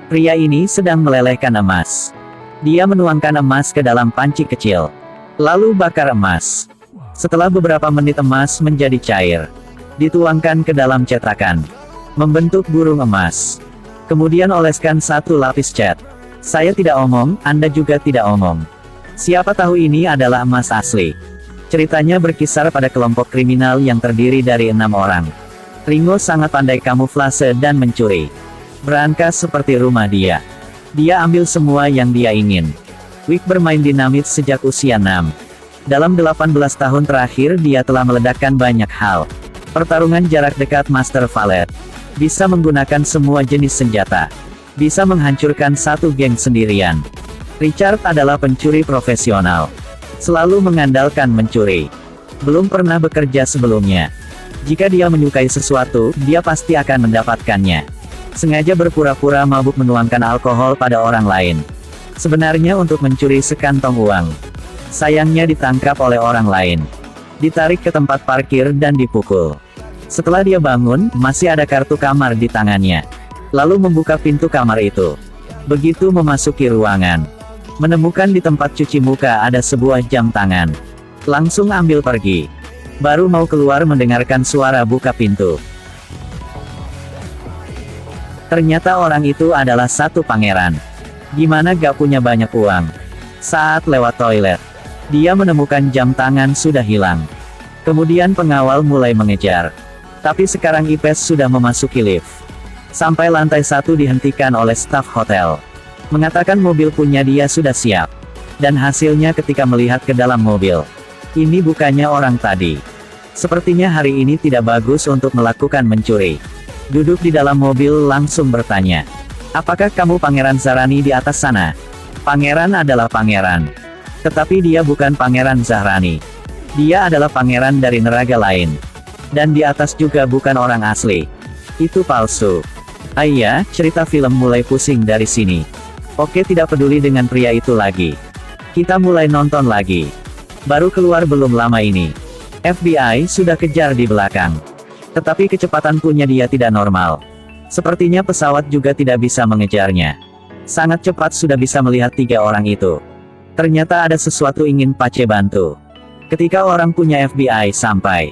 Pria ini sedang melelehkan emas. Dia menuangkan emas ke dalam panci kecil. Lalu bakar emas. Setelah beberapa menit emas menjadi cair. Dituangkan ke dalam cetakan. Membentuk burung emas. Kemudian oleskan satu lapis cat. Saya tidak omong, Anda juga tidak omong. Siapa tahu ini adalah emas asli. Ceritanya berkisar pada kelompok kriminal yang terdiri dari 6 orang. Ringo sangat pandai kamuflase dan mencuri. Berangkas seperti rumah dia. Dia ambil semua yang dia ingin. Wick bermain dinamit sejak usia 6. Dalam 18 tahun terakhir dia telah meledakkan banyak hal. Pertarungan jarak dekat Master Valet. Bisa menggunakan semua jenis senjata. Bisa menghancurkan satu geng sendirian. Richard adalah pencuri profesional. Selalu mengandalkan mencuri. Belum pernah bekerja sebelumnya. Jika dia menyukai sesuatu, dia pasti akan mendapatkannya. Sengaja berpura-pura mabuk menuangkan alkohol pada orang lain. Sebenarnya untuk mencuri sekantong uang. Sayangnya ditangkap oleh orang lain. Ditarik ke tempat parkir dan dipukul. Setelah dia bangun, masih ada kartu kamar di tangannya. Lalu membuka pintu kamar itu. Begitu memasuki ruangan. Menemukan di tempat cuci muka ada sebuah jam tangan. Langsung ambil pergi. Baru mau keluar mendengarkan suara buka pintu. Ternyata orang itu adalah satu pangeran. Gimana gak punya banyak uang? Saat lewat toilet, dia menemukan jam tangan sudah hilang. Kemudian pengawal mulai mengejar. Tapi sekarang Ipes sudah memasuki lift. Sampai lantai 1 dihentikan oleh staf hotel. Mengatakan mobil punya dia sudah siap. Dan hasilnya ketika melihat ke dalam mobil. Ini bukannya orang tadi. Sepertinya hari ini tidak bagus untuk melakukan mencuri. Duduk di dalam mobil langsung bertanya. Apakah kamu Pangeran Zahrani di atas sana? Pangeran adalah pangeran. Tetapi dia bukan Pangeran Zahrani. Dia adalah pangeran dari neraga lain. Dan di atas juga bukan orang asli. Itu palsu. Iya, cerita film mulai pusing dari sini. Oke, tidak peduli dengan pria itu lagi. Kita mulai nonton lagi. Baru keluar belum lama ini. FBI sudah kejar di belakang. Tetapi kecepatan punya dia tidak normal. Sepertinya pesawat juga tidak bisa mengejarnya. Sangat cepat sudah bisa melihat 3 orang itu. Ternyata ada sesuatu ingin Pace bantu. Ketika orang punya FBI sampai.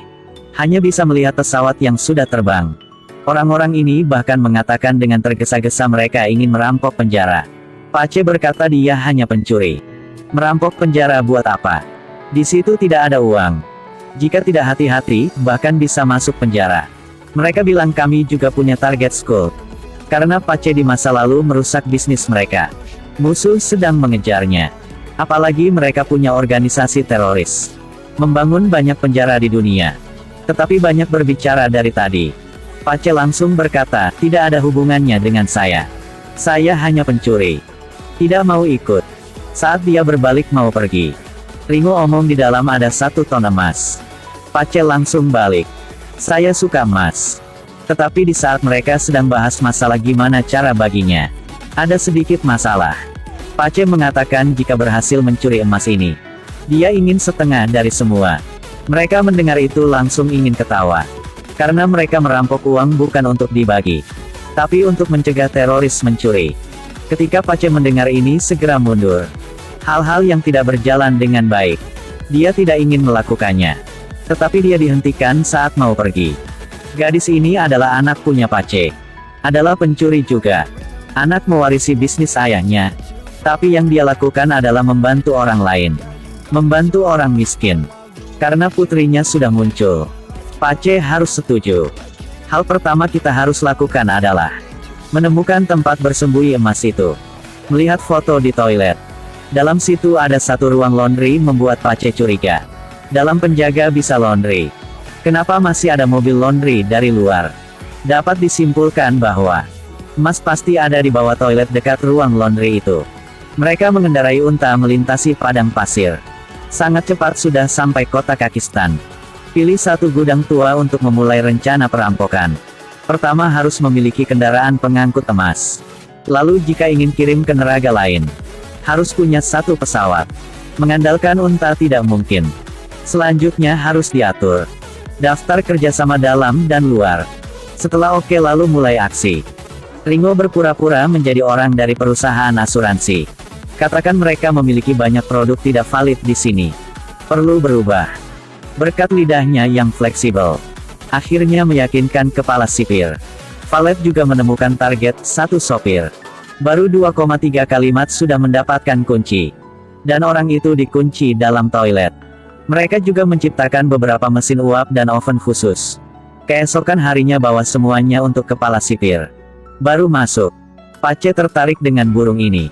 Hanya bisa melihat pesawat yang sudah terbang. Orang-orang ini bahkan mengatakan dengan tergesa-gesa mereka ingin merampok penjara. Pace berkata dia hanya pencuri. Merampok penjara buat apa? Di situ tidak ada uang. Jika tidak hati-hati, bahkan bisa masuk penjara. Mereka bilang kami juga punya target school. Karena Pace di masa lalu merusak bisnis mereka. Musuh sedang mengejarnya. Apalagi mereka punya organisasi teroris. Membangun banyak penjara di dunia. Tetapi banyak berbicara dari tadi. Pace langsung berkata, tidak ada hubungannya dengan saya. Saya hanya pencuri. Tidak mau ikut. Saat dia berbalik mau pergi. Ringo omong di dalam ada 1 ton emas. Pace langsung balik. Saya suka emas. Tetapi di saat mereka sedang bahas masalah gimana cara baginya. Ada sedikit masalah. Pace mengatakan jika berhasil mencuri emas ini. Dia ingin setengah dari semua. Mereka mendengar itu langsung ingin ketawa. Karena mereka merampok uang bukan untuk dibagi. Tapi untuk mencegah teroris mencuri. Ketika Pace mendengar ini segera mundur. Hal-hal yang tidak berjalan dengan baik. Dia tidak ingin melakukannya. Tetapi dia dihentikan saat mau pergi. Gadis ini adalah anak punya Pace. Adalah pencuri juga. Anak mewarisi bisnis ayahnya. Tapi yang dia lakukan adalah membantu orang lain. Membantu orang miskin. Karena putrinya sudah muncul. Pace harus setuju. Hal pertama kita harus lakukan adalah menemukan tempat bersembunyi emas itu. Melihat foto di toilet. Dalam situ ada 1 ruang laundry membuat Pace curiga. Dalam penjaga bisa laundry. Kenapa masih ada mobil laundry dari luar? Dapat disimpulkan bahwa emas pasti ada di bawah toilet dekat ruang laundry itu. Mereka mengendarai unta melintasi padang pasir. Sangat cepat sudah sampai kota Kakistan. Pilih 1 gudang tua untuk memulai rencana perampokan. Pertama harus memiliki kendaraan pengangkut emas. Lalu jika ingin kirim ke neraga lain, harus punya 1 pesawat. Mengandalkan unta tidak mungkin. Selanjutnya harus diatur daftar kerjasama dalam dan luar. Setelah oke lalu mulai aksi. Ringo berpura-pura menjadi orang dari perusahaan asuransi. Katakan mereka memiliki banyak produk tidak valid di sini. Perlu berubah. Berkat lidahnya yang fleksibel, akhirnya meyakinkan kepala sipir. Valet juga menemukan target, satu sopir. Baru 2,3 kalimat sudah mendapatkan kunci. Dan orang itu dikunci dalam toilet. Mereka juga menciptakan beberapa mesin uap dan oven khusus. Keesokan harinya bawa semuanya untuk kepala sipir. Baru masuk. Pace tertarik dengan burung ini.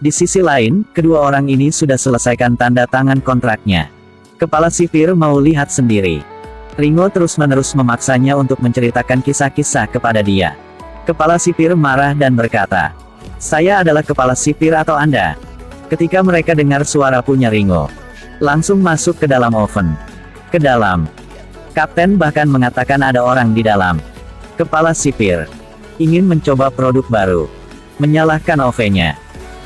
Di sisi lain, kedua orang ini sudah selesaikan tanda tangan kontraknya. Kepala sipir mau lihat sendiri. Ringo terus-menerus memaksanya untuk menceritakan kisah-kisah kepada dia. Kepala sipir marah dan berkata, "Saya adalah kepala sipir atau Anda?" Ketika mereka dengar suara punya Ringo, langsung masuk ke dalam oven. Ke dalam. Kapten bahkan mengatakan ada orang di dalam. Kepala sipir ingin mencoba produk baru. Menyalakan ovennya.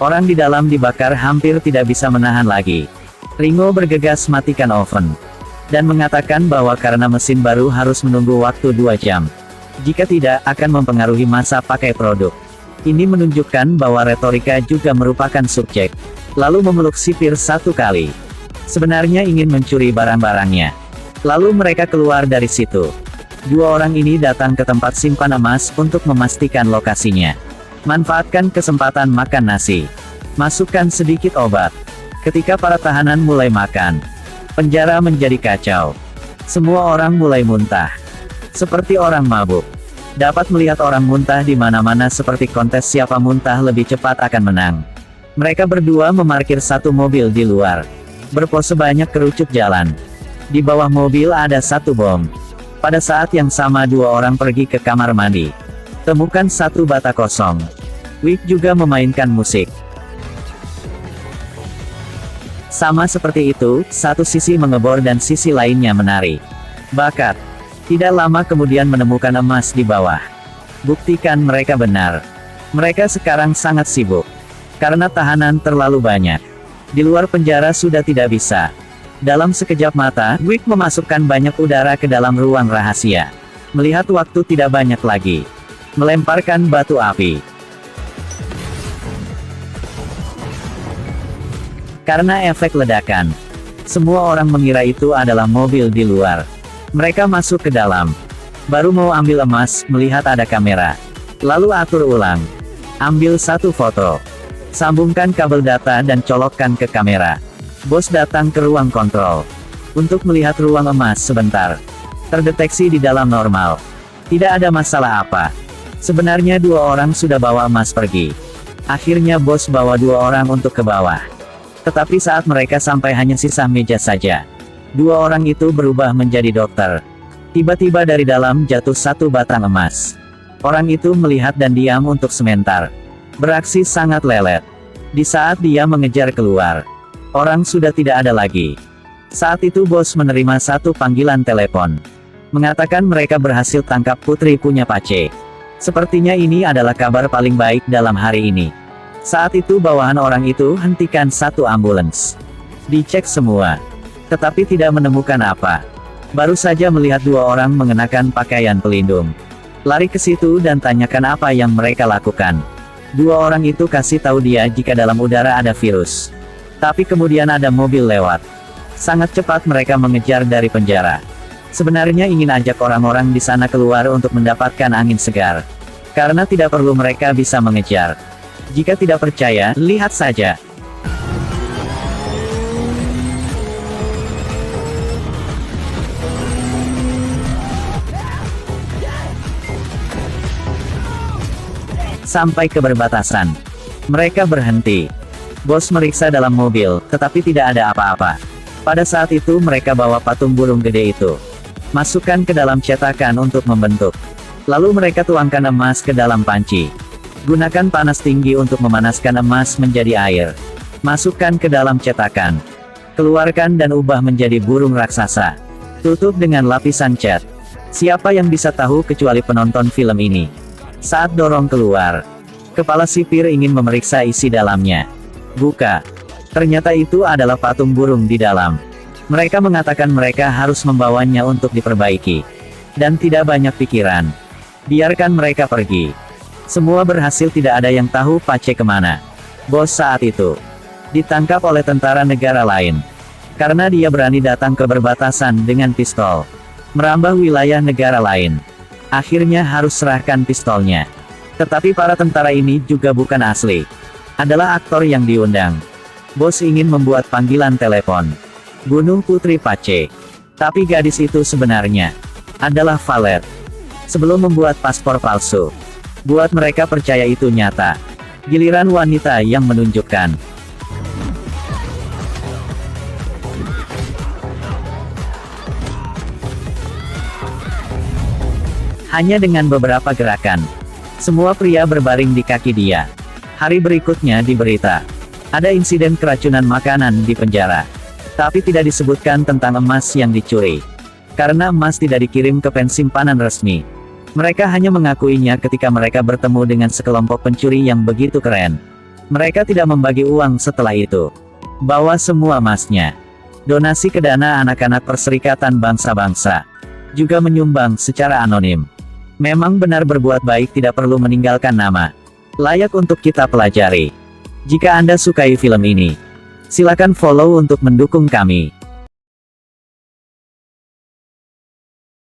Orang di dalam dibakar hampir tidak bisa menahan lagi. Ringo bergegas matikan oven. Dan mengatakan bahwa karena mesin baru harus menunggu waktu 2 jam. Jika tidak, akan mempengaruhi masa pakai produk. Ini menunjukkan bahwa retorika juga merupakan subjek. Lalu memeluk sipir 1 kali. Sebenarnya ingin mencuri barang-barangnya. Lalu mereka keluar dari situ. Dua orang ini datang ke tempat simpan emas untuk memastikan lokasinya. Manfaatkan kesempatan makan nasi. Masukkan sedikit obat. Ketika para tahanan mulai makan, penjara menjadi kacau. Semua orang mulai muntah. Seperti orang mabuk. Dapat melihat orang muntah di mana-mana seperti kontes siapa muntah lebih cepat akan menang. Mereka berdua memarkir satu mobil di luar. Berpose banyak kerucut jalan. Di bawah mobil ada satu bom. Pada saat yang sama dua orang pergi ke kamar mandi. Temukan satu bata kosong. Wick juga memainkan musik. Sama seperti itu, satu sisi mengebor dan sisi lainnya menari. Bakat. Tidak lama kemudian menemukan emas di bawah. Buktikan mereka benar. Mereka sekarang sangat sibuk. Karena tahanan terlalu banyak. Di luar penjara sudah tidak bisa. Dalam sekejap mata, Wick memasukkan banyak udara ke dalam ruang rahasia. Melihat waktu tidak banyak lagi. Melemparkan batu api. Karena efek ledakan, semua orang mengira itu adalah mobil di luar. Mereka masuk ke dalam. Baru mau ambil emas, melihat ada kamera. Lalu atur ulang. Ambil satu foto. Sambungkan kabel data dan colokkan ke kamera. Bos datang ke ruang kontrol. Untuk melihat ruang emas sebentar. Terdeteksi di dalam normal. Tidak ada masalah apa. Sebenarnya dua orang sudah bawa emas pergi. Akhirnya bos bawa dua orang untuk ke bawah. Tetapi saat mereka sampai hanya sisa meja saja. Dua orang itu berubah menjadi dokter. Tiba-tiba dari dalam jatuh satu batang emas. Orang itu melihat dan diam untuk sebentar. Beraksi sangat lelet. Di saat dia mengejar keluar, orang sudah tidak ada lagi. Saat itu bos menerima satu panggilan telepon. Mengatakan mereka berhasil tangkap putri punya Pace. Sepertinya ini adalah kabar paling baik dalam hari ini. Saat itu bawahan orang itu hentikan satu ambulans. Dicek semua. Tetapi tidak menemukan apa. Baru saja melihat dua orang mengenakan pakaian pelindung. Lari ke situ dan tanyakan apa yang mereka lakukan. Dua orang itu kasih tahu dia jika dalam udara ada virus. Tapi kemudian ada mobil lewat. Sangat cepat mereka mengejar dari penjara. Sebenarnya ingin ajak orang-orang di sana keluar untuk mendapatkan angin segar. Karena tidak perlu mereka bisa mengejar. Jika tidak percaya, lihat saja. Sampai ke perbatasan. Mereka berhenti. Bos meriksa dalam mobil, tetapi tidak ada apa-apa. Pada saat itu mereka bawa patung burung gede itu. Masukkan ke dalam cetakan untuk membentuk. Lalu mereka tuangkan emas ke dalam panci. Gunakan panas tinggi untuk memanaskan emas menjadi air. Masukkan ke dalam cetakan. Keluarkan dan ubah menjadi burung raksasa. Tutup dengan lapisan cat. Siapa yang bisa tahu kecuali penonton film ini? Saat dorong keluar, kepala sipir ingin memeriksa isi dalamnya. Buka. Ternyata itu adalah patung burung di dalam. Mereka mengatakan mereka harus membawanya untuk diperbaiki. Dan tidak banyak pikiran. Biarkan mereka pergi. Semua berhasil, tidak ada yang tahu Pace kemana. Bos saat itu ditangkap oleh tentara negara lain. Karena dia berani datang ke perbatasan dengan pistol. Merambah wilayah negara lain. Akhirnya harus serahkan pistolnya. Tetapi para tentara ini juga bukan asli. Adalah aktor yang diundang. Bos ingin membuat panggilan telepon. Bunuh Putri Pace. Tapi gadis itu sebenarnya adalah valet. Sebelum membuat paspor palsu. Buat mereka percaya itu nyata. Giliran wanita yang menunjukkan. Hanya dengan beberapa gerakan. Semua pria berbaring di kaki dia. Hari berikutnya di berita. Ada insiden keracunan makanan di penjara. Tapi tidak disebutkan tentang emas yang dicuri. Karena emas tidak dikirim ke pensimpanan resmi. Mereka hanya mengakuinya ketika mereka bertemu dengan sekelompok pencuri yang begitu keren. Mereka tidak membagi uang setelah itu. Bawa semua emasnya. Donasi ke dana anak-anak Perserikatan Bangsa-Bangsa. Juga menyumbang secara anonim. Memang benar berbuat baik tidak perlu meninggalkan nama. Layak untuk kita pelajari. Jika Anda sukai film ini, silakan follow untuk mendukung kami.